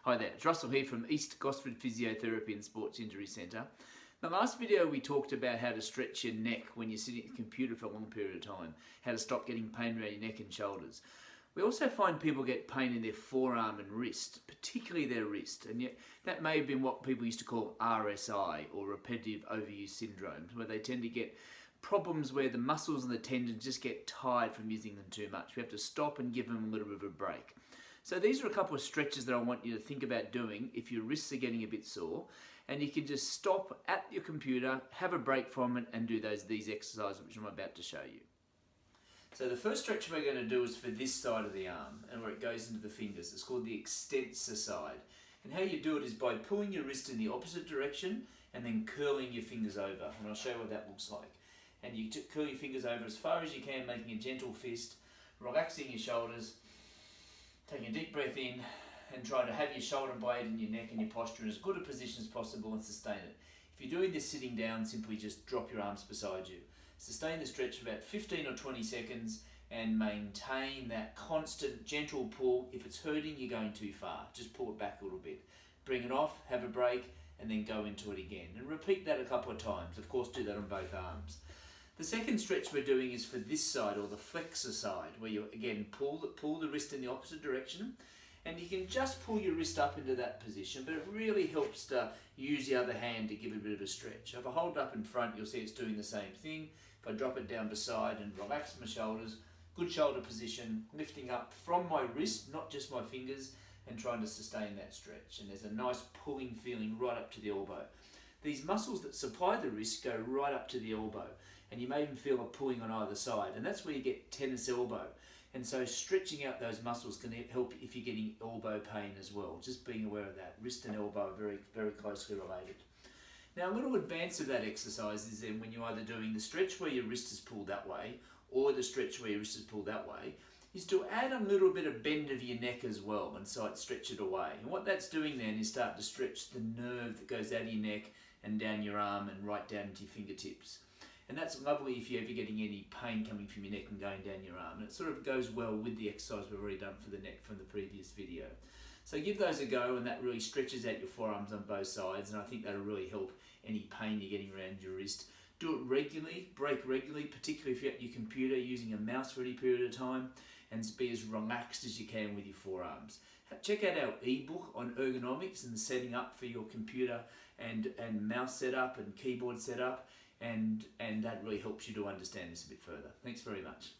Hi there, it's Russell here from East Gosford Physiotherapy and Sports Injury Centre. In the last video we talked about how to stretch your neck when you're sitting at the computer for a long period of time, how to stop getting pain around your neck and shoulders. We also find people get pain in their forearm and wrist, particularly their wrist, and yet that may have been what people used to call RSI, or repetitive overuse syndrome, where they tend to get problems where the muscles and the tendons just get tired from using them too much. We have to stop and give them a little bit of a break. So these are a couple of stretches that I want you to think about doing if your wrists are getting a bit sore, and you can just stop at your computer, have a break from it, and do these exercises which I'm about to show you. So the first stretch we're going to do is for this side of the arm, and where it goes into the fingers. It's called the extensor side. And how you do it is by pulling your wrist in the opposite direction and then curling your fingers over. And I'll show you what that looks like. And you curl your fingers over as far as you can, making a gentle fist, relaxing your shoulders, taking a deep breath in and trying to have your shoulder blade and your neck and your posture in as good a position as possible and sustain it. If you're doing this sitting down, simply just drop your arms beside you. Sustain the stretch for about 15 or 20 seconds and maintain that constant gentle pull. If it's hurting, you're going too far. Just pull it back a little bit. Bring it off, have a break, and then go into it again. And repeat that a couple of times. Of course, do that on both arms. The second stretch we're doing is for this side, or the flexor side, where you again pull the wrist in the opposite direction, and you can just pull your wrist up into that position, but it really helps to use the other hand to give it a bit of a stretch. If I hold it up in front, you'll see it's doing the same thing. If I drop it down beside and relax my shoulders, good shoulder position, lifting up from my wrist, not just my fingers, and trying to sustain that stretch. And there's a nice pulling feeling right up to the elbow. These muscles that supply the wrist go right up to the elbow, and you may even feel a pulling on either side, and that's where you get tennis elbow. And so stretching out those muscles can help if you're getting elbow pain as well. Just being aware of that. Wrist and elbow are very, very closely related. Now, a little advance of that exercise is then when you're either doing the stretch where your wrist is pulled that way, or the stretch where your wrist is pulled that way, is to add a little bit of bend of your neck as well, and so it stretch it away. And what that's doing then is start to stretch the nerve that goes out of your neck and down your arm and right down into your fingertips. And that's lovely if you're ever getting any pain coming from your neck and going down your arm. And it sort of goes well with the exercise we've already done for the neck from the previous video. So give those a go, and that really stretches out your forearms on both sides, and I think that'll really help any pain you're getting around your wrist. Do it regularly, break regularly, particularly if you're at your computer using a mouse for any period of time, and be as relaxed as you can with your forearms. Check out our ebook on ergonomics and setting up for your computer and mouse setup and keyboard setup. And that really helps you to understand this a bit further. Thanks very much.